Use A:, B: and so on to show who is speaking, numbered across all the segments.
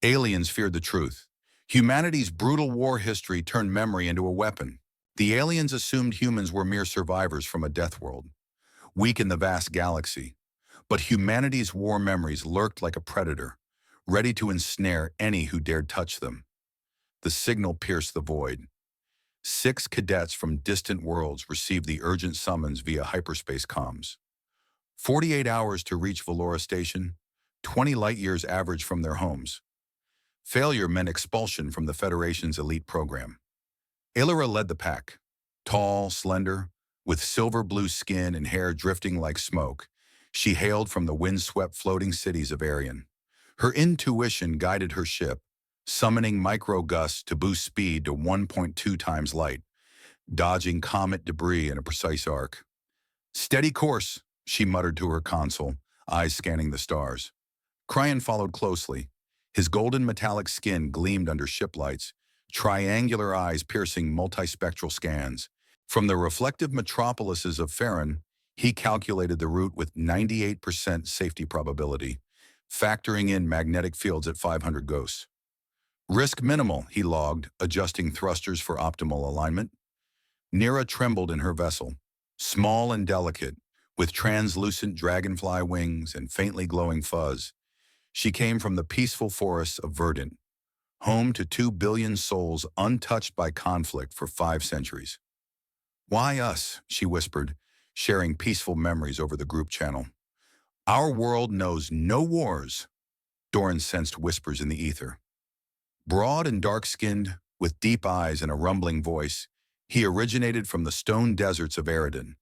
A: Aliens feared the truth. Humanity's brutal war history turned memory into a weapon. The aliens assumed humans were mere survivors from a death world, weak in the vast galaxy. But humanity's war memories lurked like a predator, ready to ensnare any who dared touch them. The signal pierced the void. 6 cadets from distant worlds received the urgent summons via hyperspace comms. 48 hours to reach Velora Station, 20 light-years average from their homes. Failure meant expulsion from the Federation's elite program. Aelira led the pack. Tall, slender, with silver-blue skin and hair drifting like smoke, she hailed from the wind-swept floating cities of Arion. Her intuition guided her ship, summoning micro-gusts to boost speed to 1.2 times light, dodging comet debris in a precise arc. "Steady course," she muttered to her console, eyes scanning the stars. Kryon followed closely. His golden metallic skin gleamed under ship lights, triangular eyes piercing multispectral scans. From the reflective metropolises of Farron, he calculated the route with 98% safety probability, factoring in magnetic fields at 500 ghosts. "Risk minimal," he logged, adjusting thrusters for optimal alignment. Nira trembled in her vessel, small and delicate, with translucent dragonfly wings and faintly glowing fuzz. She came from the peaceful forests of Verdant, home to 2 billion souls untouched by conflict for 5 centuries. "Why us?" she whispered, sharing peaceful memories over the group channel. "Our world knows no wars," Doran sensed whispers in the ether. Broad and dark-skinned, with deep eyes and a rumbling voice, he originated from the stone deserts of Eridan,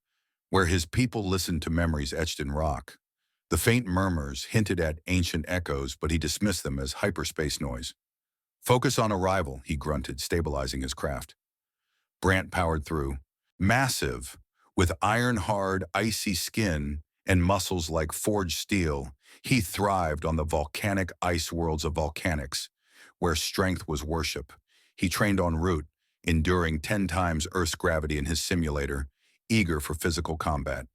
A: where his people listened to memories etched in rock. The faint murmurs hinted at ancient echoes, but he dismissed them as hyperspace noise. "Focus on arrival," he grunted, stabilizing his craft. Brant powered through. Massive, with iron-hard, icy skin and muscles like forged steel, he thrived on the volcanic ice worlds of volcanics, where strength was worship. He trained en route, enduring 10 times Earth's gravity in his simulator, eager for physical combat.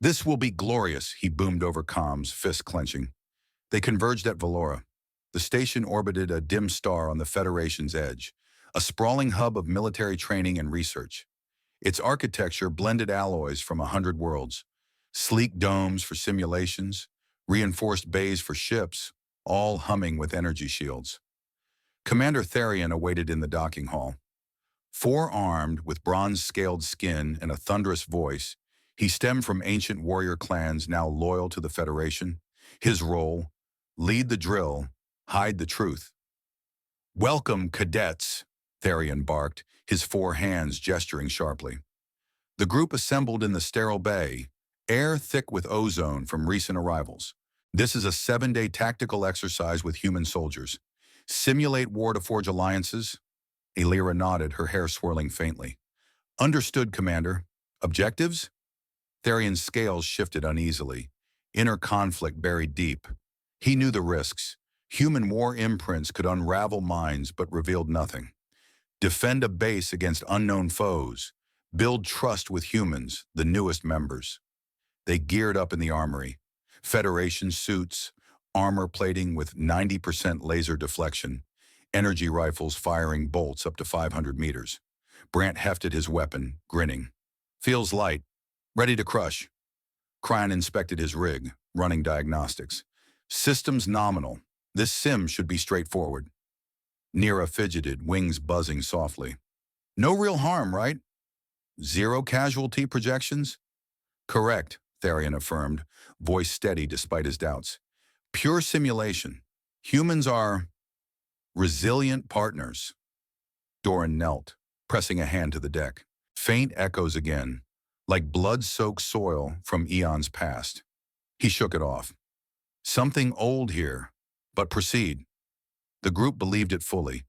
A: "This will be glorious," he boomed over comms, fist clenching. They converged at Velora. The station orbited a dim star on the Federation's edge, a sprawling hub of military training and research. Its architecture blended alloys from 100 worlds, sleek domes for simulations, reinforced bays for ships, all humming with energy shields. Commander Therion awaited in the docking hall. Four-armed, with bronze-scaled skin and a thunderous voice, he stemmed from ancient warrior clans now loyal to the Federation. His role: lead the drill, hide the truth. "Welcome, cadets," Therion barked, his 4 hands gesturing sharply. The group assembled in the sterile bay, air thick with ozone from recent arrivals. "This is a 7-day tactical exercise with human soldiers. Simulate war to forge alliances." Aelira nodded, her hair swirling faintly. "Understood, Commander. Objectives?" Therion's scales shifted uneasily, inner conflict buried deep. He knew the risks. Human war imprints could unravel minds but revealed nothing. Defend a base against unknown foes. Build trust with humans, the newest members. They geared up in the armory. Federation suits, armor plating with 90% laser deflection, energy rifles firing bolts up to 500 meters. Brant hefted his weapon, grinning. "Feels light. Ready to crush." Kryon inspected his rig, running diagnostics. "Systems nominal. This sim should be straightforward." Nira fidgeted, wings buzzing softly. "No real harm, right?" "0 casualty projections?" "Correct," Therion affirmed, voice steady despite his doubts. "Pure simulation. Humans are resilient partners." Doran knelt, pressing a hand to the deck. Faint echoes again, like blood-soaked soil from eons past. He shook it off. "Something old here, but proceed." The group believed it fully.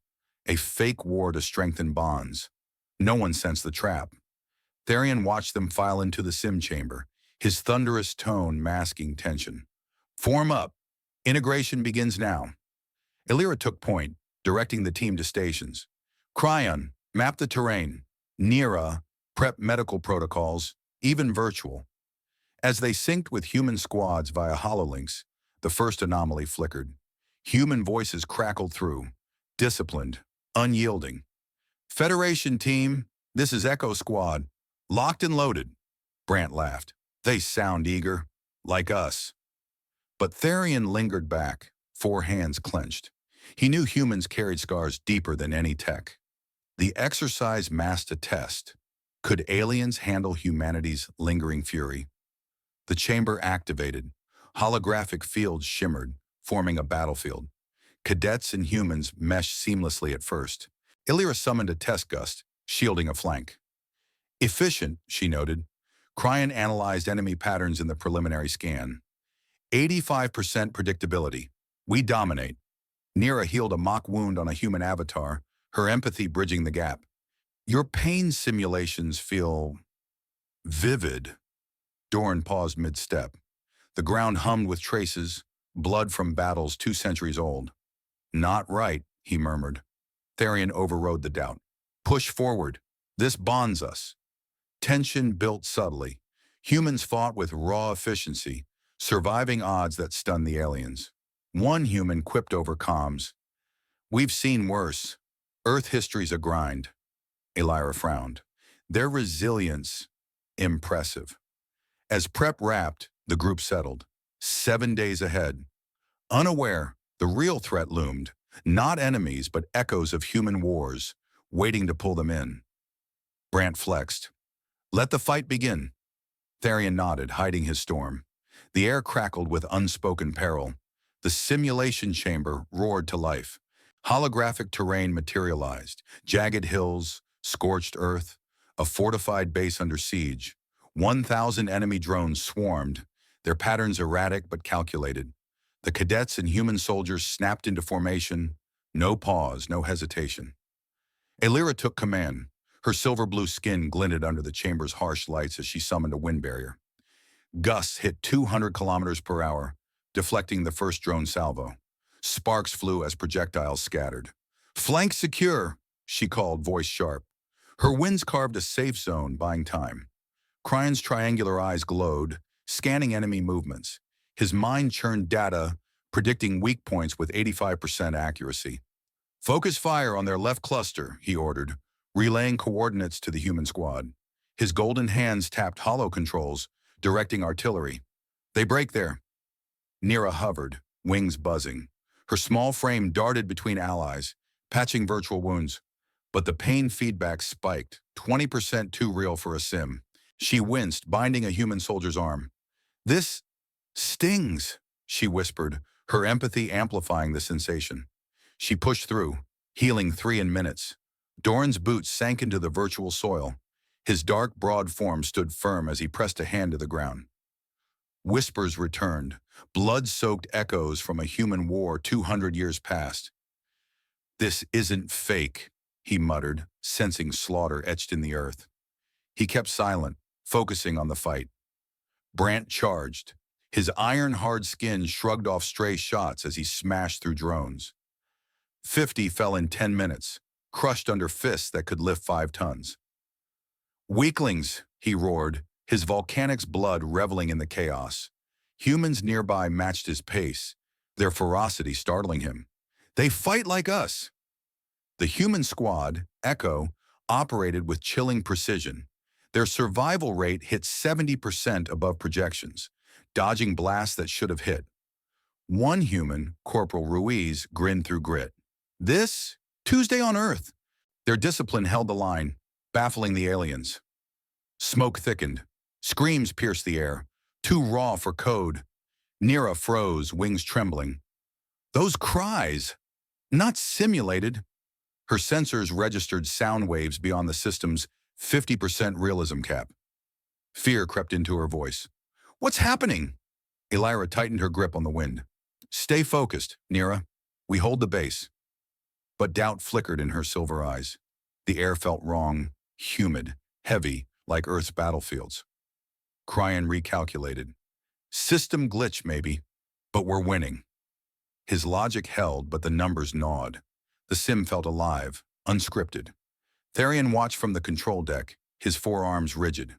A: A fake war to strengthen bonds. No one sensed the trap. Therion watched them file into the sim chamber, his thunderous tone masking tension. "Form up. Integration begins now." Aelira took point, directing the team to stations. "Kryon, map the terrain. Nira, prep medical protocols, even virtual." As they synced with human squads via hololinks, the first anomaly flickered. Human voices crackled through, disciplined, unyielding. Federation team, this is Echo Squad. Locked and loaded. Brant laughed. They sound eager. Like us. But Therion lingered back, 4 hands clenched. He knew humans carried scars deeper than any tech. The exercise masked a test. Could aliens handle humanity's lingering fury? The chamber activated. Holographic fields shimmered, forming a battlefield. Cadets and humans meshed seamlessly at first. Aelira summoned a test gust, shielding a flank. Efficient, she noted. Kryon analyzed enemy patterns in the preliminary scan. 85% predictability. We dominate. Nira healed a mock wound on a human avatar, her empathy bridging the gap. Your pain simulations feel vivid. Doran paused mid-step. The ground hummed with traces, blood from battles 2 centuries old. Not right, he murmured. Therion overrode the doubt. Push forward. This bonds us. Tension built subtly. Humans fought with raw efficiency, surviving odds that stunned the aliens. One human quipped over comms. We've seen worse. Earth history's a grind. Aelira frowned. Their resilience, impressive. As prep wrapped, the group settled. 7 days ahead. Unaware, the real threat loomed. Not enemies, but echoes of human wars, waiting to pull them in. Brant flexed. Let the fight begin. Therion nodded, hiding his storm. The air crackled with unspoken peril. The simulation chamber roared to life. Holographic terrain materialized. Jagged hills, scorched earth, a fortified base under siege. 1,000 enemy drones swarmed, their patterns erratic but calculated. The cadets and human soldiers snapped into formation. No pause, no hesitation. Aelira took command. Her silver-blue skin glinted under the chamber's harsh lights as she summoned a wind barrier. Gusts hit 200 kilometers per hour, deflecting the first drone salvo. Sparks flew as projectiles scattered. Flank secure, she called, voice sharp. Her winds carved a safe zone, buying time. Kryon's triangular eyes glowed, scanning enemy movements. His mind churned data, predicting weak points with 85% accuracy. Focus fire on their left cluster, he ordered, relaying coordinates to the human squad. His golden hands tapped holo controls, directing artillery. They break there. Nira hovered, wings buzzing. Her small frame darted between allies, patching virtual wounds. But the pain feedback spiked, 20% too real for a sim. She winced, binding a human soldier's arm. This stings, she whispered, her empathy amplifying the sensation. She pushed through, healing 3 in minutes. Doran's boots sank into the virtual soil. His dark, broad form stood firm as he pressed a hand to the ground. Whispers returned, blood-soaked echoes from a human war 200 years past. This isn't fake, he muttered, sensing slaughter etched in the earth. He kept silent, focusing on the fight. Brant charged. His iron-hard skin shrugged off stray shots as he smashed through drones. 50 fell in 10 minutes, crushed under fists that could lift 5 tons. Weaklings, he roared, his volcanic's blood reveling in the chaos. Humans nearby matched his pace, their ferocity startling him. They fight like us. The human squad, Echo, operated with chilling precision. Their survival rate hit 70% above projections, dodging blasts that should have hit. One human, Corporal Ruiz, grinned through grit. This? Tuesday on Earth. Their discipline held the line, baffling the aliens. Smoke thickened. Screams pierced the air, too raw for code. Nira froze, wings trembling. Those cries! Not simulated. Her sensors registered sound waves beyond the system's 50% realism cap. Fear crept into her voice. What's happening? Aelira tightened her grip on the wind. Stay focused, Nira. We hold the base. But doubt flickered in her silver eyes. The air felt wrong, humid, heavy, like Earth's battlefields. Kryon recalculated. System glitch, maybe, but we're winning. His logic held, but the numbers gnawed. The sim felt alive, unscripted. Therion watched from the control deck, his forearms rigid.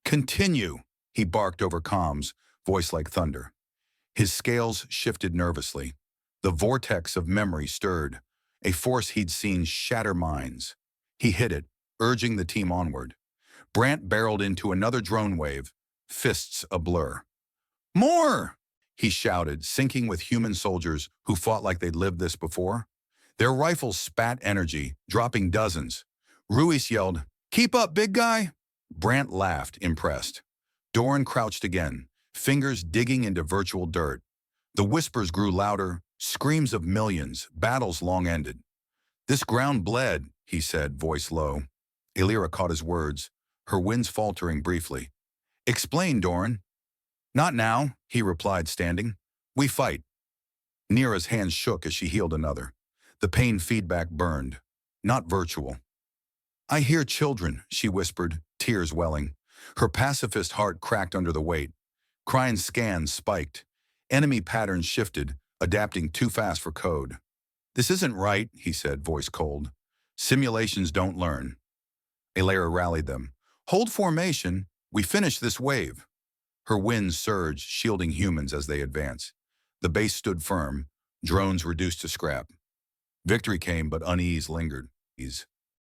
A: Continue, he barked over comms, voice like thunder. His scales shifted nervously. The vortex of memory stirred, a force he'd seen shatter minds. He hit it, urging the team onward. Brant barreled into another drone wave, fists a blur. More! He shouted, sinking with human soldiers who fought like they'd lived this before. Their rifles spat energy, dropping dozens. Ruiz yelled, "Keep up, big guy!" Brant laughed, impressed. Doran crouched again, fingers digging into virtual dirt. The whispers grew louder, screams of millions, battles long ended. "This ground bled," he said, voice low. Aelira caught his words, her winds faltering briefly. "Explain, Doran." "Not now," he replied, standing. "We fight." Nira's hands shook as she healed another. The pain feedback burned, not virtual. "I hear children," she whispered, tears welling. Her pacifist heart cracked under the weight. Kryon's scans spiked. Enemy patterns shifted, adapting too fast for code. "This isn't right," he said, voice cold. "Simulations don't learn." Aelira rallied them. "Hold formation. We finish this wave." Her winds surged, shielding humans as they advanced. The base stood firm, drones reduced to scrap. Victory came, but unease lingered.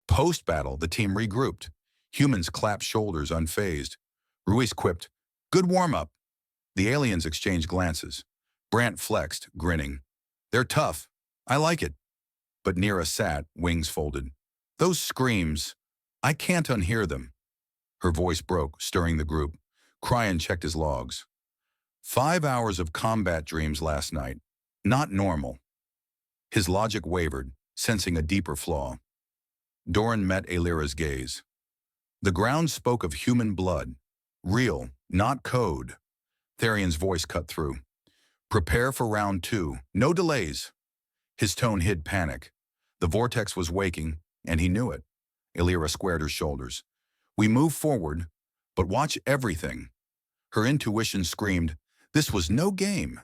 A: Post-battle, the team regrouped. Humans clapped shoulders, unfazed. Ruiz quipped, "Good warm-up." The aliens exchanged glances. Brant flexed, grinning. "They're tough. I like it." But Nira sat, wings folded. "Those screams, I can't unhear them." Her voice broke, stirring the group. Kryon checked his logs. 5 hours of combat dreams last night. Not normal. His logic wavered, sensing a deeper flaw. Doran met Aelira's gaze. The ground spoke of human blood. Real, not code. Tharion's voice cut through. "Prepare for round 2. No delays." His tone hid panic. The vortex was waking, and he knew it. Aelira squared her shoulders. "We move forward, but watch everything." Her intuition screamed, this was no game.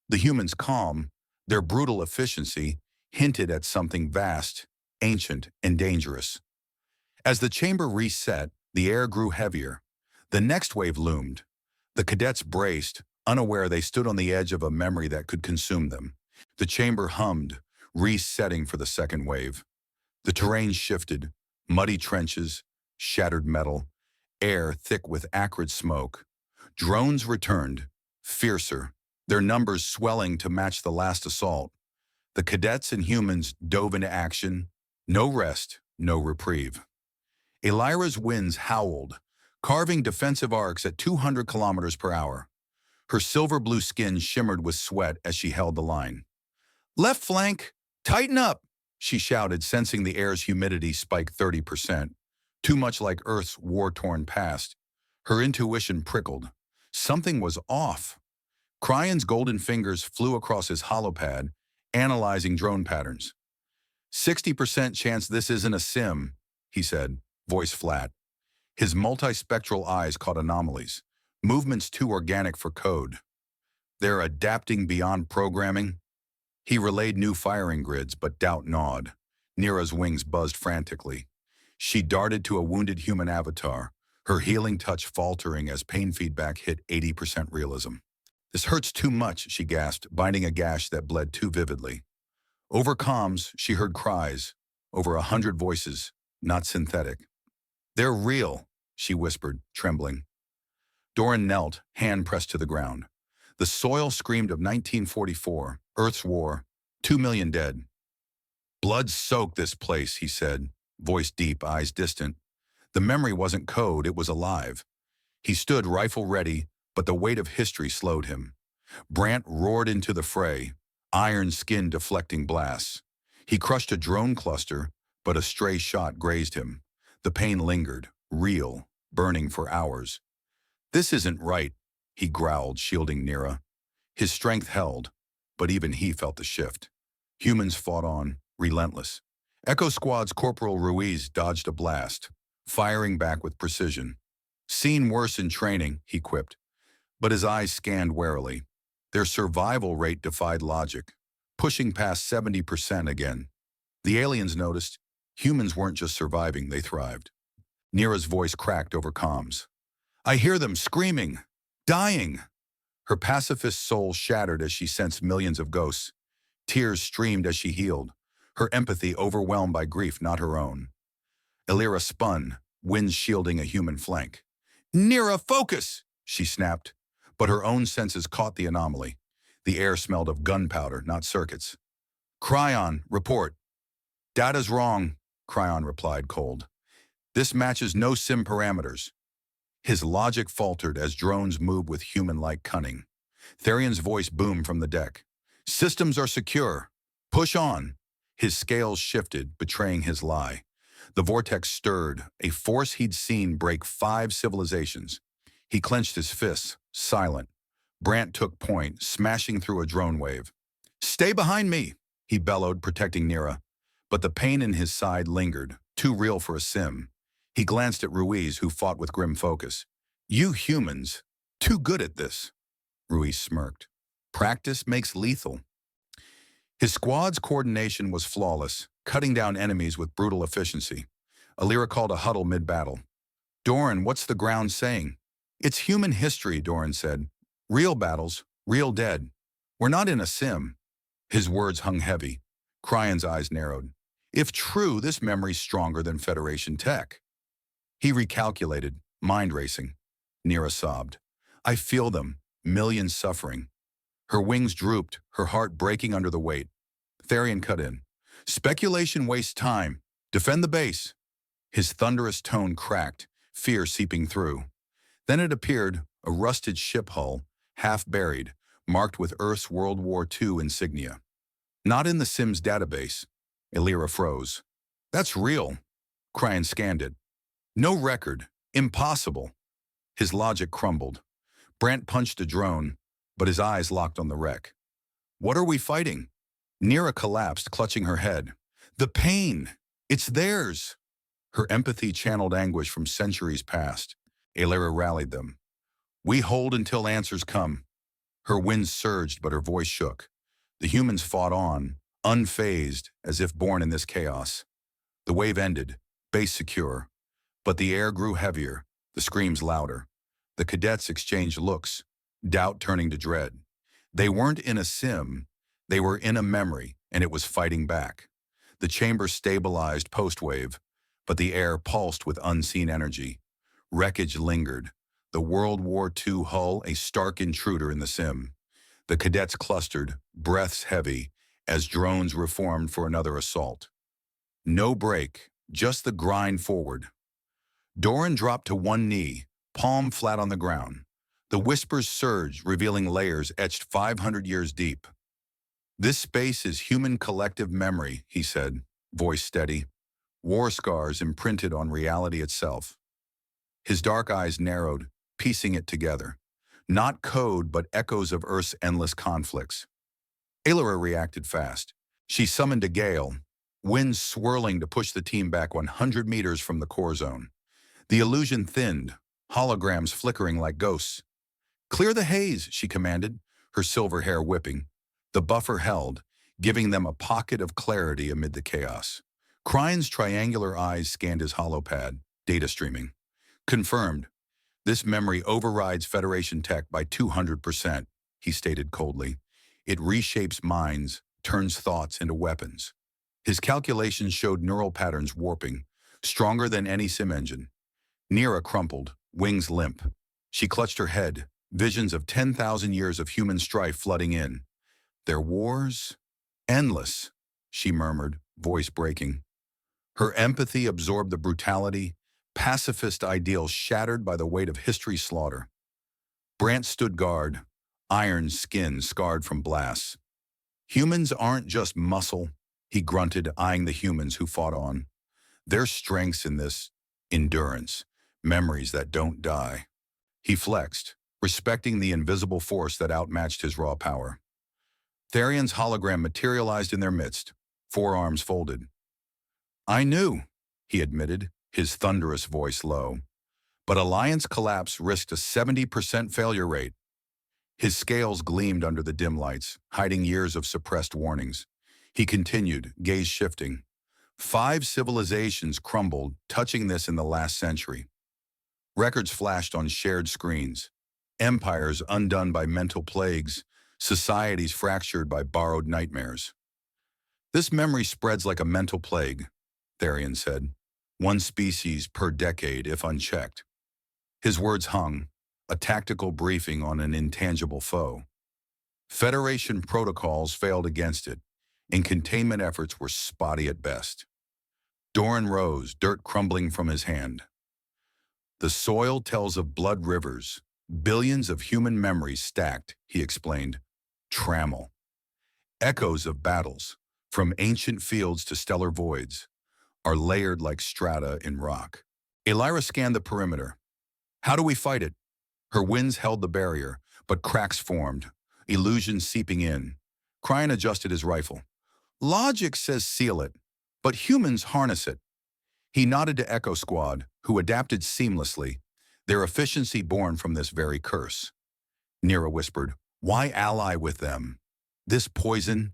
A: The humans' calm, their brutal efficiency, hinted at something vast, ancient, and dangerous. As the chamber reset, the air grew heavier. The next wave loomed. The cadets braced, unaware they stood on the edge of a memory that could consume them. The chamber hummed, resetting for the second wave. The terrain shifted, muddy trenches, shattered metal, air thick with acrid smoke. Drones returned, fiercer, their numbers swelling to match the last assault. The cadets and humans dove into action. No rest, no reprieve. Aelira's winds howled, carving defensive arcs at 200 kilometers per hour. Her silver-blue skin shimmered with sweat as she held the line. "Left flank, tighten up," she shouted, sensing the air's humidity spike 30%, too much like Earth's war-torn past. Her intuition prickled. Something was off. Kryon's golden fingers flew across his holopad, analyzing drone patterns. 60% chance this isn't a sim, he said, voice flat. His multispectral eyes caught anomalies, movements too organic for code. They're adapting beyond programming. He relayed new firing grids, but doubt gnawed. Nira's wings buzzed frantically. She darted to a wounded human avatar, her healing touch faltering as pain feedback hit 80% realism. "This hurts too much," she gasped, binding a gash that bled too vividly. Over comms, she heard cries, over 100 voices, not synthetic. "They're real," she whispered, trembling. Doran knelt, hand pressed to the ground. The soil screamed of 1944, Earth's war, 2 million dead. "Blood soaked this place," he said, voice deep, eyes distant. The memory wasn't code, it was alive. He stood rifle ready, but the weight of history slowed him. Brant roared into the fray, iron skin deflecting blasts. He crushed a drone cluster, but a stray shot grazed him. The pain lingered, real, burning for hours. "This isn't right," he growled, shielding Nira. His strength held, but even he felt the shift. Humans fought on, relentless. Echo Squad's Corporal Ruiz dodged a blast, firing back with precision. "Seen worse in training," he quipped, but his eyes scanned warily. Their survival rate defied logic, pushing past 70% again. The aliens noticed humans weren't just surviving, they thrived. Nira's voice cracked over comms. "I hear them screaming, dying." Her pacifist soul shattered as she sensed millions of ghosts. Tears streamed as she healed, her empathy overwhelmed by grief not her own. Aelira spun, winds shielding a human flank. "Nira, focus!" she snapped, but her own senses caught the anomaly. The air smelled of gunpowder, not circuits. "Kryon, report." "Data's wrong," Kryon replied cold. "This matches no sim parameters." His logic faltered as drones moved with human-like cunning. Therion's voice boomed from the deck. "Systems are secure. Push on." His scales shifted, betraying his lie. The vortex stirred, a force he'd seen break 5 civilizations. He clenched his fists, silent. Brant took point, smashing through a drone wave. "Stay behind me," he bellowed, protecting Nira. But the pain in his side lingered, too real for a sim. He glanced at Ruiz, who fought with grim focus. "You humans, too good at this." Ruiz smirked. "Practice makes lethal." His squad's coordination was flawless, cutting down enemies with brutal efficiency. Aelira called a huddle mid-battle. "Doran, what's the ground saying?" "It's human history," Doran said. "Real battles, real dead. We're not in a sim." His words hung heavy. Kryon's eyes narrowed. "If true, this memory's stronger than Federation tech." He recalculated, mind racing. Nira sobbed. "I feel them, millions suffering." Her wings drooped, her heart breaking under the weight. Therion cut in. "Speculation wastes time. Defend the base." His thunderous tone cracked, fear seeping through. Then it appeared, a rusted ship hull, half buried, marked with Earth's World War II insignia. "Not in the Sim's database." Aelira froze. "That's real." Kryon scanned it. "No record. Impossible." His logic crumbled. Brant punched a drone, but his eyes locked on the wreck. "What are we fighting?" Nira collapsed, clutching her head. "The pain! It's theirs!" Her empathy channeled anguish from centuries past. Aelira rallied them. "We hold until answers come." Her winds surged, but her voice shook. The humans fought on, unfazed, as if born in this chaos. The wave ended, base secure. But the air grew heavier, the screams louder. The cadets exchanged looks, doubt turning to dread. They weren't in a sim, they were in a memory, and it was fighting back. The chamber stabilized post-wave, but the air pulsed with unseen energy. Wreckage lingered, the World War II hull a stark intruder in the sim. The cadets clustered, breaths heavy, as drones reformed for another assault. No break, just the grind forward. Doran dropped to one knee, palm flat on the ground. The whispers surged, revealing layers etched 500 years deep. "This space is human collective memory," he said, voice steady. "War scars imprinted on reality itself." His dark eyes narrowed, piecing it together. Not code, but echoes of Earth's endless conflicts. Aelira reacted fast. She summoned a gale, winds swirling to push the team back 100 meters from the core zone. The illusion thinned, holograms flickering like ghosts. "Clear the haze," she commanded, her silver hair whipping. The buffer held, giving them a pocket of clarity amid the chaos. Kryon's triangular eyes scanned his holopad, data streaming. "Confirmed. This memory overrides Federation tech by 200%, he stated coldly. "It reshapes minds, turns thoughts into weapons." His calculations showed neural patterns warping, stronger than any sim engine. Nira crumpled, wings limp. She clutched her head, visions of 10,000 years of human strife flooding in. "Their wars? Endless," she murmured, voice breaking. Her empathy absorbed the brutality, pacifist ideals shattered by the weight of history's slaughter. Brant stood guard, iron skin scarred from blasts. "Humans aren't just muscle," he grunted, eyeing the humans who fought on. "There's strengths in this endurance, memories that don't die." He flexed, respecting the invisible force that outmatched his raw power. Therion's hologram materialized in their midst, forearms folded. "I knew," he admitted, his thunderous voice low. "But Alliance collapse risked a 70% failure rate." His scales gleamed under the dim lights, hiding years of suppressed warnings. He continued, gaze shifting. 5 civilizations crumbled, touching this in the last century. Records flashed on shared screens. Empires undone by mental plagues, societies fractured by borrowed nightmares. This memory spreads like a mental plague, Therian said. One species per decade if unchecked. His words hung, a tactical briefing on an intangible foe. Federation protocols failed against it, and containment efforts were spotty at best. Doran rose, dirt crumbling from his hand. The soil tells of blood rivers, billions of human memories stacked, he explained. Trammel. Echoes of battles, from ancient fields to stellar voids, are layered like strata in rock. Aelira scanned the perimeter. How do we fight it? Her winds held the barrier, but cracks formed, illusions seeping in. Kryon adjusted his rifle. Logic says seal it, but humans harness it. He nodded to Echo Squad, who adapted seamlessly, their efficiency born from this very curse. Nira whispered, why ally with them? This poison?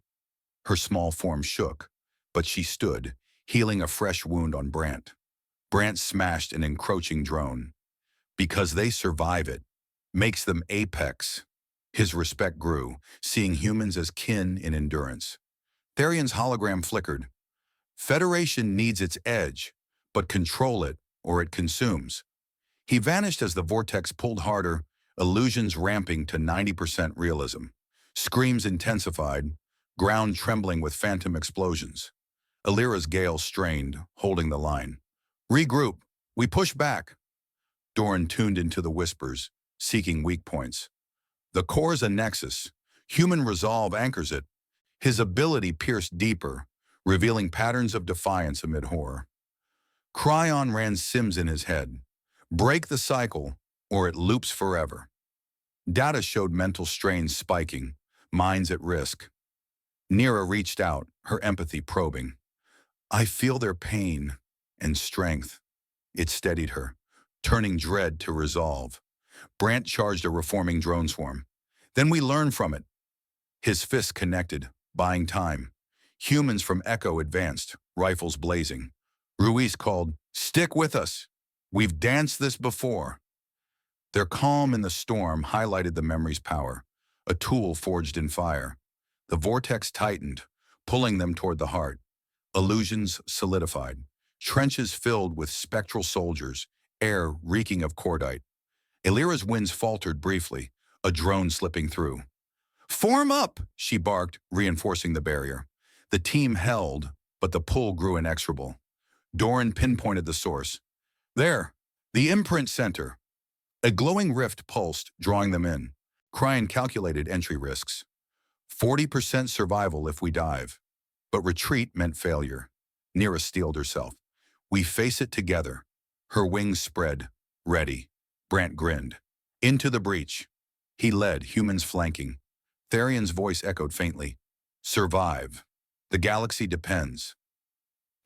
A: Her small form shook, but she stood, healing a fresh wound on Brant. Brant smashed an encroaching drone. Because they survive it, makes them apex. His respect grew, seeing humans as kin in endurance. Therian's hologram flickered. Federation needs its edge, but control it or it consumes. He vanished as the vortex pulled harder, illusions ramping to 90% realism. Screams intensified, ground trembling with phantom explosions. Aelira's gale strained, holding the line. Regroup. We push back. Doran tuned into the whispers, seeking weak points. The core's a nexus. Human resolve anchors it. His ability pierced deeper, revealing patterns of defiance amid horror. Kryon ran sims in his head. Break the cycle, or it loops forever. Data showed mental strains spiking, minds at risk. Nira reached out, her empathy probing. I feel their pain and strength. It steadied her, turning dread to resolve. Brant charged a reforming drone swarm. Then we learn from it. His fists connected, buying time. Humans from Echo advanced, rifles blazing. Ruiz called, stick with us. We've danced this before. Their calm in the storm highlighted the memory's power, a tool forged in fire. The vortex tightened, pulling them toward the heart. Illusions solidified, trenches filled with spectral soldiers, air reeking of cordite. Aelira's winds faltered briefly, a drone slipping through. Form up, she barked, reinforcing the barrier. The team held, but the pull grew inexorable. Doran pinpointed the source. There, the imprint center. A glowing rift pulsed, drawing them in. Kryon calculated entry risks. 40% survival if we dive. But retreat meant failure. Nira steeled herself. We face it together. Her wings spread. Ready. Brant grinned. Into the breach. He led, humans flanking. Therian's voice echoed faintly. Survive. The galaxy depends.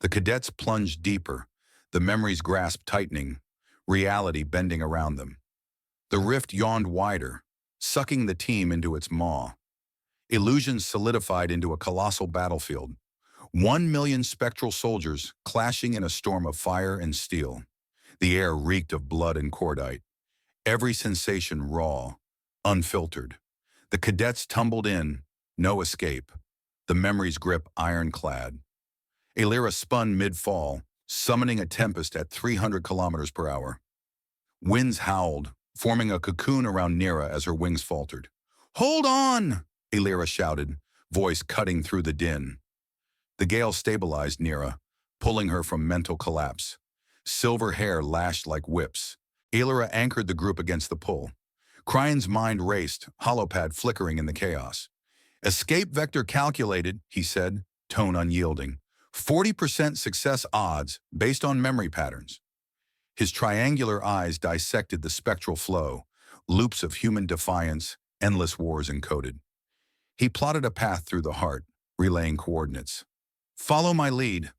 A: The cadets plunged deeper, the memory's grasp tightening, reality bending around them. The rift yawned wider, sucking the team into its maw. Illusions solidified into a colossal battlefield. 1 million spectral soldiers clashing in a storm of fire and steel. The air reeked of blood and cordite. Every sensation raw, unfiltered. The cadets tumbled in, no escape. The memory's grip ironclad. Aelira spun mid-fall, summoning a tempest at 300 kilometers per hour. Winds howled, forming a cocoon around Nira as her wings faltered. Hold on! Aelira shouted, voice cutting through the din. The gale stabilized Nira, pulling her from mental collapse. Silver hair lashed like whips. Aelira anchored the group against the pull. Kryon's mind raced, holopad flickering in the chaos. Escape vector calculated, he said, tone unyielding. 40% success odds based on memory patterns. His triangular eyes dissected the spectral flow, loops of human defiance, endless wars encoded. He plotted a path through the heart, relaying coordinates. Follow my lead.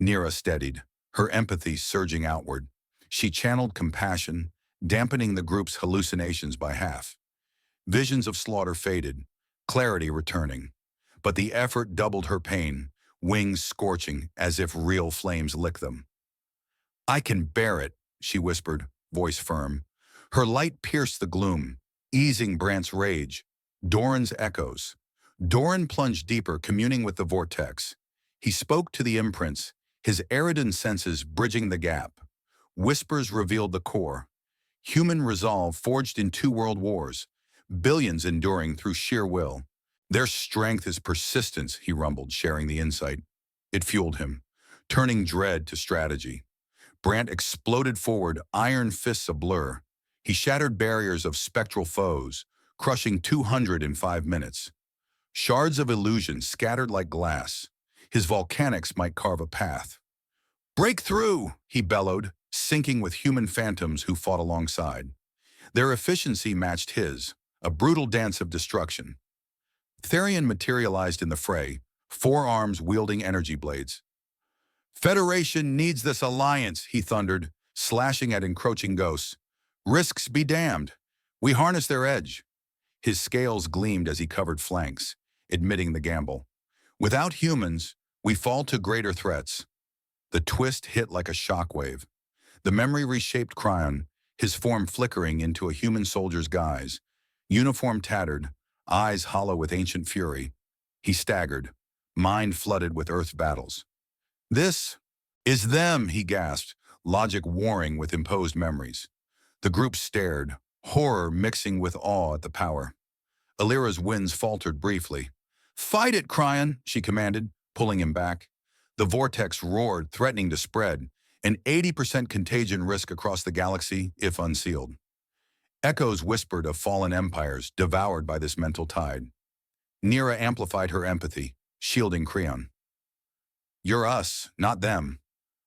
A: Nira steadied, her empathy surging outward. She channeled compassion, dampening the group's hallucinations by half. Visions of slaughter faded, clarity returning. But the effort doubled her pain, wings scorching as if real flames licked them. I can bear it, she whispered, voice firm. Her light pierced the gloom, easing Brant's rage. Doran's echoes. Doran plunged deeper, communing with the vortex. He spoke to the imprints, his Eridan senses bridging the gap. Whispers revealed the core. Human resolve forged in two world wars, billions enduring through sheer will. Their strength is persistence, he rumbled, sharing the insight. It fueled him, turning dread to strategy. Brant exploded forward, iron fists a blur. He shattered barriers of spectral foes, crushing 200 in 5 minutes. Shards of illusion scattered like glass. His volcanics might carve a path. "Break through!" he bellowed, sinking with human phantoms who fought alongside. Their efficiency matched his, a brutal dance of destruction. Therion materialized in the fray, 4 arms wielding energy blades. "Federation needs this alliance," he thundered, slashing at encroaching ghosts. "Risks be damned. We harness their edge." His scales gleamed as he covered flanks, admitting the gamble. "Without humans, we fall to greater threats." The twist hit like a shockwave. The memory reshaped Kryon, his form flickering into a human soldier's guise. Uniform tattered, eyes hollow with ancient fury. He staggered, mind flooded with Earth's battles. "This is them," he gasped, logic warring with imposed memories. The group stared, horror mixing with awe at the power. Aelira's winds faltered briefly. "Fight it, Kryon," she commanded, pulling him back. The vortex roared, threatening to spread, an 80% contagion risk across the galaxy if unsealed. Echoes whispered of fallen empires devoured by this mental tide. Nira amplified her empathy, shielding Kryon. "You're us, not them."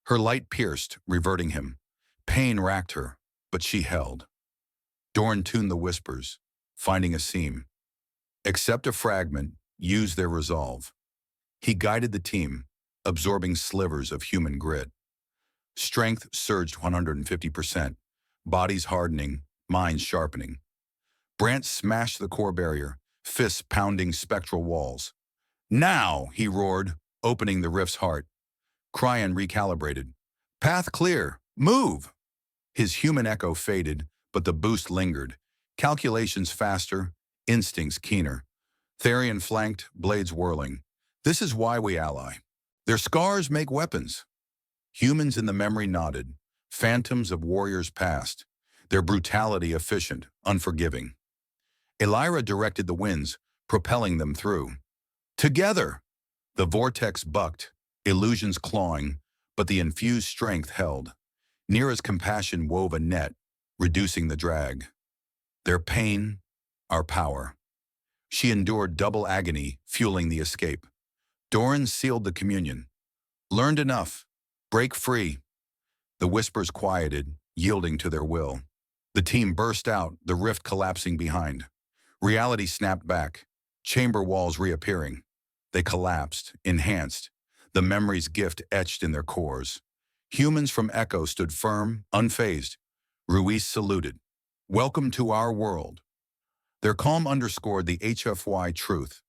A: Her light pierced, reverting him. Pain racked her, but she held. Doran tuned the whispers, finding a seam. "Accept a fragment, use their resolve." He guided the team, absorbing slivers of human grit. Strength surged 150%, bodies hardening, minds sharpening. Brant smashed the core barrier, fists pounding spectral walls. "Now!" he roared, opening the rift's heart. Kryon recalibrated. "Path clear! Move!" His human echo faded, but the boost lingered. Calculations faster, instincts keener. Therion flanked, blades whirling. "This is why we ally. Their scars make weapons." Humans in the memory nodded, phantoms of warriors past, their brutality efficient, unforgiving. Aelira directed the winds, propelling them through. Together! The vortex bucked, illusions clawing, but the infused strength held. Nira's compassion wove a net, reducing the drag. Their pain, our power. She endured double agony, fueling the escape. Doran sealed the communion. "Learned enough. Break free." The whispers quieted, yielding to their will. The team burst out, the rift collapsing behind. Reality snapped back, chamber walls reappearing. They collapsed, enhanced, the memory's gift etched in their cores. Humans from Echo stood firm, unfazed. Ruiz saluted. "Welcome to our world." Their calm underscored the HFY truth.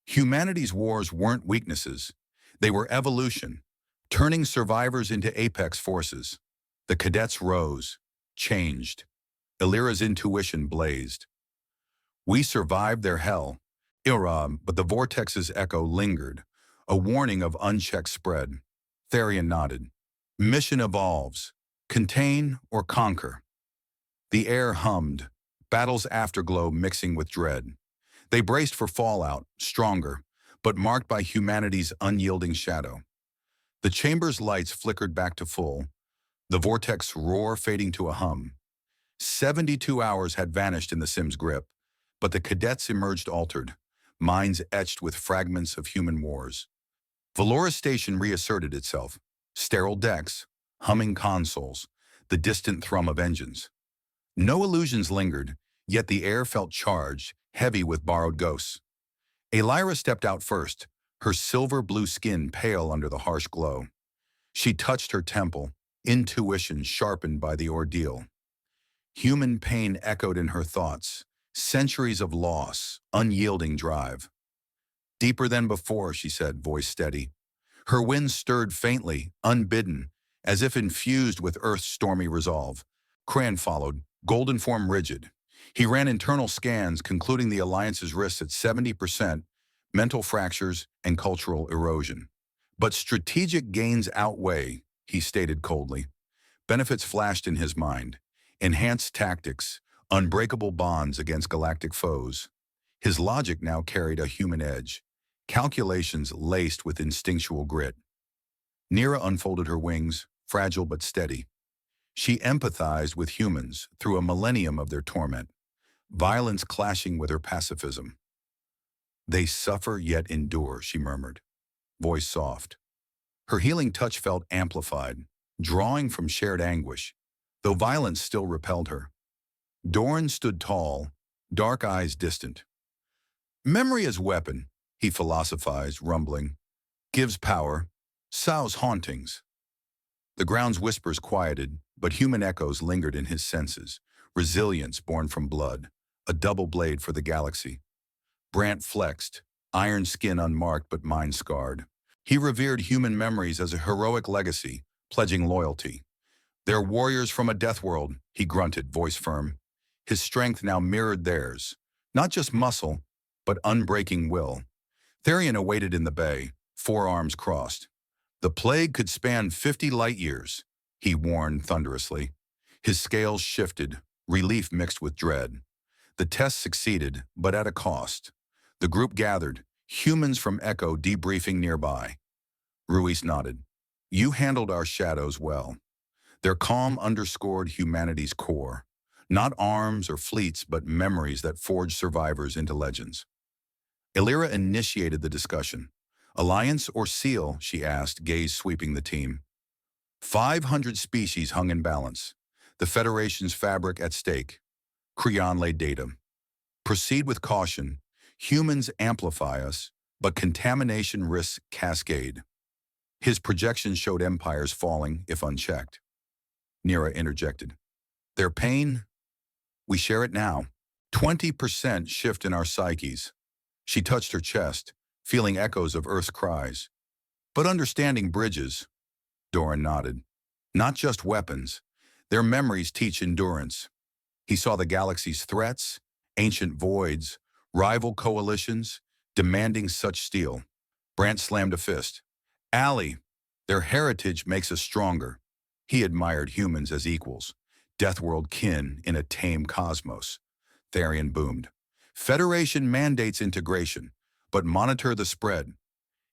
A: Humanity's wars weren't weaknesses. They were evolution, turning survivors into apex forces. The cadets rose, changed. Aelira's intuition blazed. "We survived their hell, Aelira, but the vortex's echo lingered, a warning of unchecked spread." Therion nodded. "Mission evolves. Contain or conquer." The air hummed, battle's afterglow mixing with dread. They braced for fallout, stronger, but marked by humanity's unyielding shadow. The chamber's lights flickered back to full, the vortex roar fading to a hum. 72 hours had vanished in the Sim's grip, but the cadets emerged altered, minds etched with fragments of human wars. Velora Station reasserted itself, sterile decks, humming consoles, the distant thrum of engines. No illusions lingered, yet the air felt charged, heavy with borrowed ghosts. Aelira stepped out first, her silver-blue skin pale under the harsh glow. She touched her temple, intuition sharpened by the ordeal. Human pain echoed in her thoughts, centuries of loss, unyielding drive. "Deeper than before," she said, voice steady. Her winds stirred faintly, unbidden, as if infused with Earth's stormy resolve. Kryon followed, golden form rigid. He ran internal scans, concluding the Alliance's risks at 70%, mental fractures and cultural erosion. But strategic gains outweigh, he stated coldly. Benefits flashed in his mind. Enhanced tactics, unbreakable bonds against galactic foes. His logic now carried a human edge, calculations laced with instinctual grit. Nira unfolded her wings, fragile but steady. She empathized with humans through a millennium of their torment, violence clashing with her pacifism. They suffer yet endure, she murmured, voice soft. Her healing touch felt amplified, drawing from shared anguish, though violence still repelled her. Doran stood tall, dark eyes distant. Memory as weapon, he philosophized, rumbling, gives power, sows hauntings. The ground's whispers quieted, but human echoes lingered in his senses, resilience born from blood, a double blade for the galaxy. Brant flexed, iron skin unmarked but mind scarred. He revered human memories as a heroic legacy, pledging loyalty. They're warriors from a death world, he grunted, voice firm. His strength now mirrored theirs, not just muscle, but unbreaking will. Therion awaited in the bay, forearms crossed. The plague could span 50 light years, he warned thunderously. His scales shifted, relief mixed with dread. The test succeeded, but at a cost. The group gathered, humans from Echo debriefing nearby. Ruiz nodded. You handled our shadows well. Their calm underscored humanity's core. Not arms or fleets, but memories that forged survivors into legends. Aelira initiated the discussion. Alliance or seal, she asked, gaze sweeping the team. 500 species hung in balance. The Federation's fabric at stake. Kryon laid datum. Proceed with caution. Humans amplify us, but contamination risks cascade. His projections showed empires falling if unchecked. Nira interjected. Their pain? We share it now. 20% shift in our psyches. She touched her chest, feeling echoes of Earth's cries. But understanding bridges, Doran nodded. Not just weapons. Their memories teach endurance. He saw the galaxy's threats, ancient voids, rival coalitions, demanding such steel. Brant slammed a fist. Allie, their heritage makes us stronger. He admired humans as equals, deathworld kin in a tame cosmos. Therion boomed. Federation mandates integration, but monitor the spread.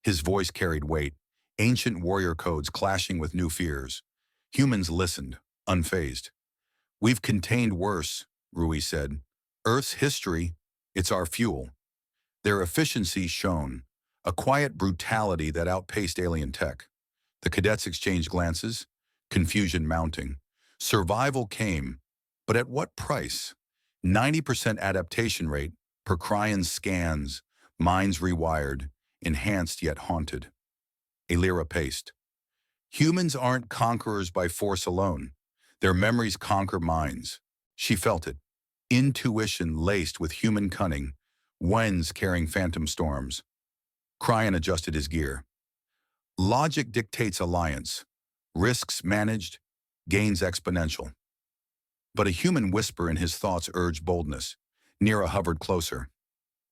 A: His voice carried weight, ancient warrior codes clashing with new fears. Humans listened, unfazed. We've contained worse, Ruiz said. Earth's history, it's our fuel. Their efficiency shone, a quiet brutality that outpaced alien tech. The cadets exchanged glances, confusion mounting. Survival came, but at what price? 90% adaptation rate per Kryon's scans, minds rewired, enhanced yet haunted. Aelira paced. Humans aren't conquerors by force alone. Their memories conquer minds. She felt it. Intuition laced with human cunning, winds carrying phantom storms. Kryon adjusted his gear. Logic dictates alliance. Risks managed, gains exponential. But a human whisper in his thoughts urged boldness. Nira hovered closer.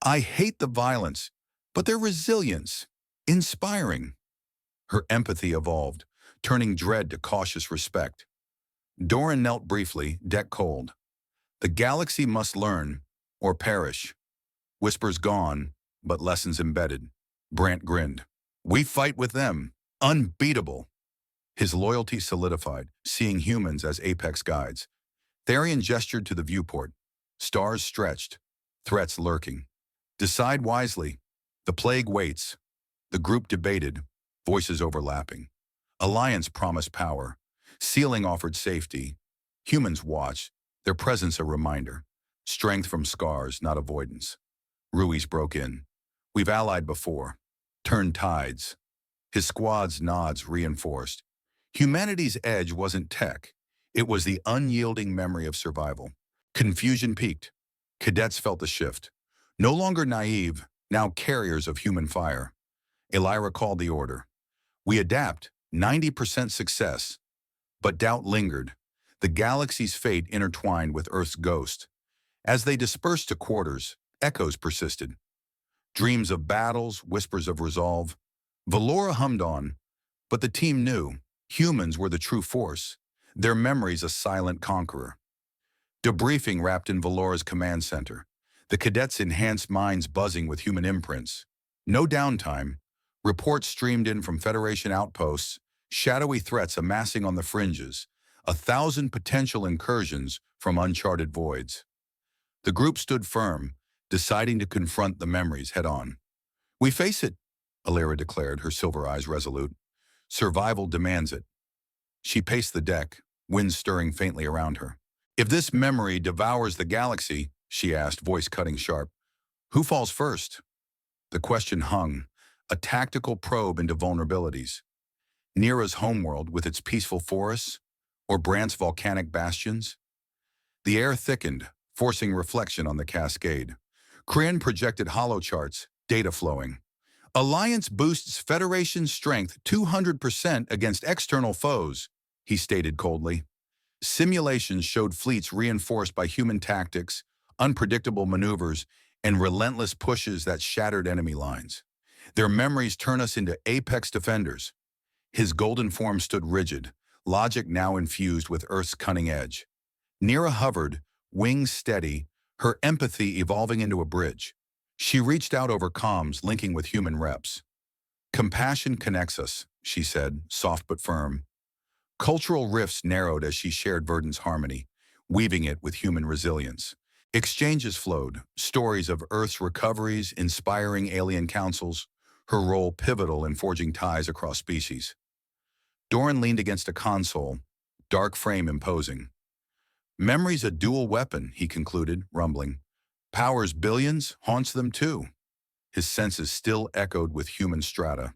A: I hate the violence, but their resilience, inspiring. Her empathy evolved, turning dread to cautious respect. Doran knelt briefly, deck cold. The galaxy must learn, or perish. Whispers gone, but lessons embedded. Brant grinned. We fight with them. Unbeatable. His loyalty solidified, seeing humans as apex guides. Therion gestured to the viewport. Stars stretched, threats lurking. Decide wisely. The plague waits. The group debated, voices overlapping. Alliance promised power. Sealing offered safety. Humans watched, their presence a reminder. Strength from scars, not avoidance. Ruiz broke in. We've allied before. Turned tides. His squad's nods reinforced. Humanity's edge wasn't tech. It was the unyielding memory of survival. Confusion peaked. Cadets felt the shift. No longer naive, now carriers of human fire. Aelira called the order. We adapt, 90% success. But doubt lingered. The galaxy's fate intertwined with Earth's ghost. As they dispersed to quarters, echoes persisted. Dreams of battles, whispers of resolve. Velora hummed on, but the team knew humans were the true force, their memories a silent conqueror. Debriefing wrapped in Velora's command center, the cadets' enhanced minds buzzing with human imprints. No downtime. Reports streamed in from Federation outposts, shadowy threats amassing on the fringes, 1,000 potential incursions from uncharted voids. The group stood firm, deciding to confront the memories head-on. "We face it," Aelira declared, her silver eyes resolute. "Survival demands it." She paced the deck, wind stirring faintly around her. "If this memory devours the galaxy," she asked, voice cutting sharp, "who falls first?" The question hung, a tactical probe into vulnerabilities. Nira's homeworld with its peaceful forests, or Brant's volcanic bastions? The air thickened, forcing reflection on the cascade. Kryon projected holocharts, data flowing. "Alliance boosts Federation strength 200% against external foes," he stated coldly. Simulations showed fleets reinforced by human tactics, unpredictable maneuvers, and relentless pushes that shattered enemy lines. "Their memories turn us into apex defenders." His golden form stood rigid, logic now infused with Earth's cunning edge. Nira hovered, wings steady, her empathy evolving into a bridge. She reached out over comms, linking with human reps. "Compassion connects us," she said, soft but firm. Cultural rifts narrowed as she shared Verdant's harmony, weaving it with human resilience. Exchanges flowed, stories of Earth's recoveries, inspiring alien councils, her role pivotal in forging ties across species. Doran leaned against a console, dark frame imposing. "Memory's a dual weapon," he concluded, rumbling. "Powers billions, haunts them too." His senses still echoed with human strata.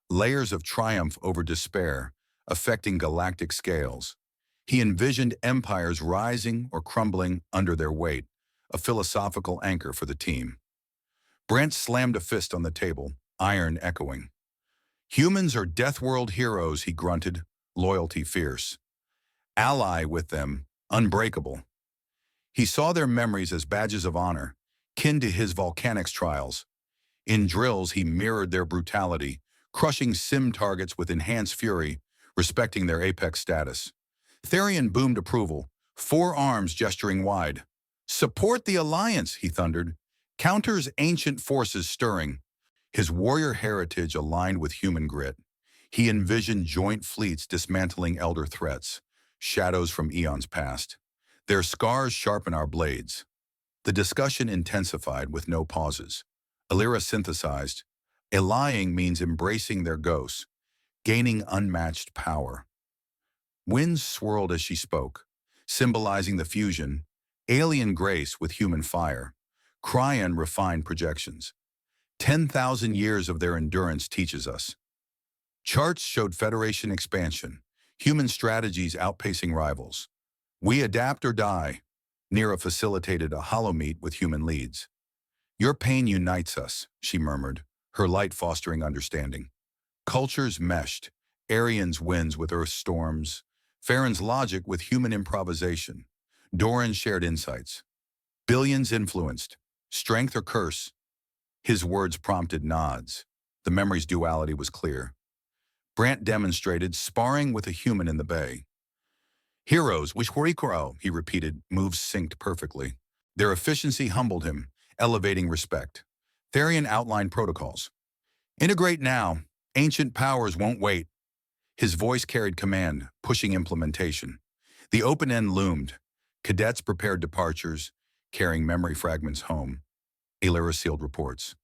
A: Layers of triumph over despair, affecting galactic scales. He envisioned empires rising or crumbling under their weight, a philosophical anchor for the team. Brant slammed a fist on the table, iron echoing. "Humans are deathworld heroes," he grunted, loyalty fierce. "Ally with them, unbreakable." He saw their memories as badges of honor, kin to his volcanics trials. In drills, he mirrored their brutality, crushing sim targets with enhanced fury, respecting their apex status. Therion boomed approval, four arms gesturing wide. "Support the Alliance," he thundered. "Counters ancient forces stirring." His warrior heritage aligned with human grit. He envisioned joint fleets dismantling elder threats, shadows from eons past. "Their scars sharpen our blades." The discussion intensified with no pauses. Aelira synthesized, "Allying means embracing their ghosts, gaining unmatched power." Winds swirled as she spoke, symbolizing the fusion, alien grace with human fire. Kryon refined projections. 10,000 years of their endurance teaches us. Charts showed Federation expansion, human strategies outpacing rivals. "We adapt or die." Nira facilitated a holomeet with human leads. "Your pain unites us," she murmured, her light fostering understanding. Cultures meshed, Arian's winds with Earth's storms, Farron's logic with human improvisation. Doran shared insights. "Billions influenced, strength or curse." His words prompted nods. The memory's duality was clear. Brant demonstrated, sparring with a human in the bay. "Heroes, wishwarikoro," he repeated, moves synced perfectly. Their efficiency humbled him, elevating respect. Therion outlined protocols. "Integrate now. Ancient powers won't wait." His voice carried command, pushing implementation. The open end loomed. Cadets prepared departures, carrying memory fragments home. Aelira sealed reports.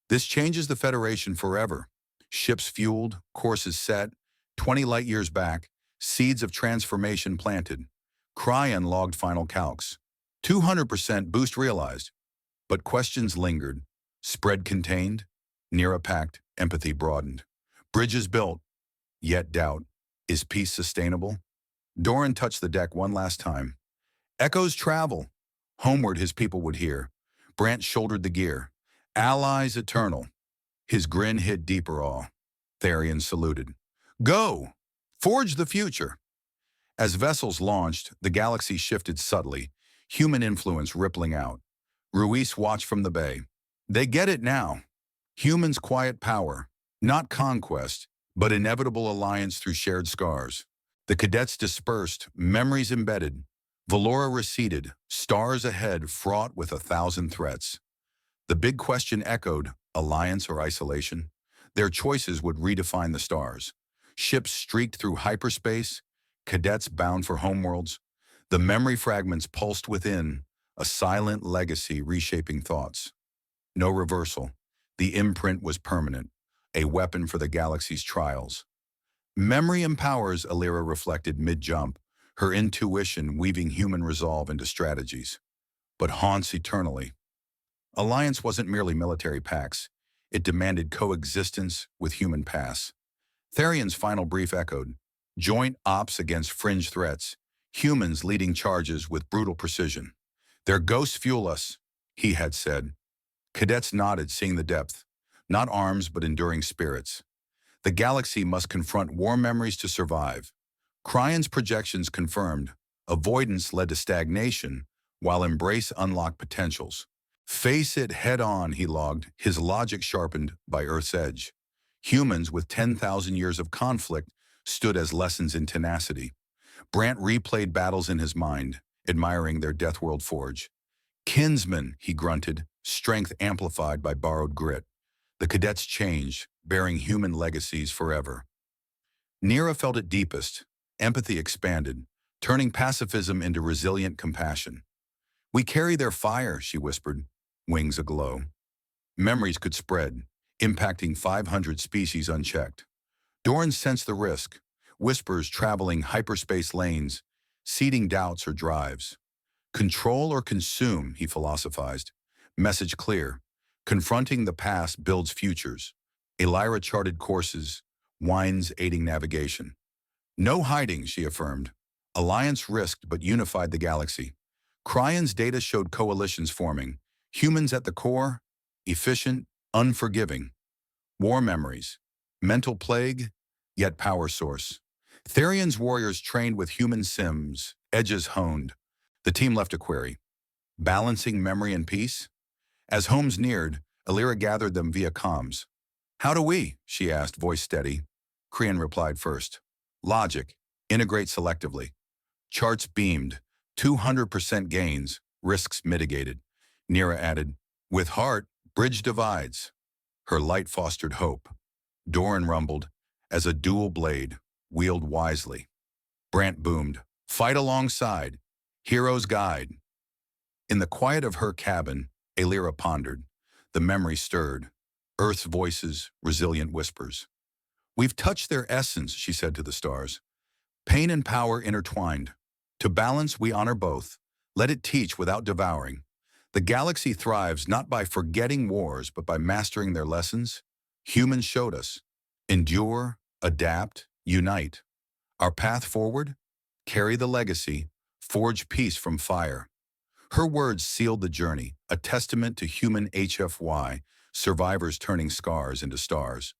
A: "This changes the Federation forever." Ships fueled, courses set, 20 light years back, seeds of transformation planted. Kryon logged final calcs. 200% boost realized. But questions lingered. Spread contained. Nira packed, empathy broadened. Bridges built, yet doubt. Is peace sustainable? Doran touched the deck one last time. Echoes travel. Homeward his people would hear. Brant shouldered the gear. Allies eternal. His grin hid deeper awe. Therion saluted. "Go! Forge the future!" As vessels launched, the galaxy shifted subtly, human influence rippling out. Ruiz watched from the bay. "They get it now. Humans' quiet power. Not conquest, but inevitable alliance through shared scars. The cadets dispersed, memories embedded. Velora receded, stars ahead fraught with 1,000 threats. The big question echoed, alliance or isolation? Their choices would redefine the stars. Ships streaked through hyperspace, cadets bound for homeworlds. The memory fragments pulsed within, a silent legacy reshaping thoughts. No reversal. The imprint was permanent, a weapon for the galaxy's trials. Memory empowers, Aelira reflected mid-jump, her intuition weaving human resolve into strategies, but haunts eternally. Alliance wasn't merely military pacts. It demanded coexistence with human pasts. Tharion's final brief echoed, joint ops against fringe threats, humans leading charges with brutal precision. Their ghosts fuel us, he had said. Cadets nodded, seeing the depth. Not arms, but enduring spirits. The galaxy must confront war memories to survive. Kryon's projections confirmed, avoidance led to stagnation, while embrace unlocked potentials. Face it head on, he logged, his logic sharpened by Earth's edge. Humans with 10,000 years of conflict stood as lessons in tenacity. Brant replayed battles in his mind, admiring their deathworld forge. Kinsmen, he grunted, strength amplified by borrowed grit. The cadets changed, bearing human legacies forever. Nira felt it deepest. Empathy expanded, turning pacifism into resilient compassion. We carry their fire, she whispered, wings aglow. Memories could spread, impacting 500 species unchecked. Doran sensed the risk, whispers traveling hyperspace lanes, seeding doubts or drives. Control or consume, he philosophized. Message clear. Confronting the past builds futures. Aelira charted courses, winds aiding navigation. No hiding, she affirmed. Alliance risked but unified the galaxy. Kryon's data showed coalitions forming. Humans at the core, efficient, unforgiving. War memories, mental plague, yet power source. Tharion's warriors trained with human sims, edges honed. The team left a query. Balancing memory and peace? As homes neared, Aelira gathered them via comms. How do we? She asked, voice steady. Kryon replied first. Logic. Integrate selectively. Charts beamed. 200% gains. Risks mitigated. Nira added, with heart, bridge divides. Her light fostered hope. Doran rumbled, as a dual blade, wield wisely. Brant boomed, fight alongside. Hero's guide. In the quiet of her cabin, Aelira pondered. The memory stirred. Earth's voices, resilient whispers. We've touched their essence, she said to the stars. Pain and power intertwined. To balance, we honor both. Let it teach without devouring. The galaxy thrives not by forgetting wars, but by mastering their lessons. Humans showed us. Endure, adapt, unite. Our path forward? Carry the legacy, forge peace from fire. Her words sealed the journey, a testament to human HFY, survivors turning scars into stars.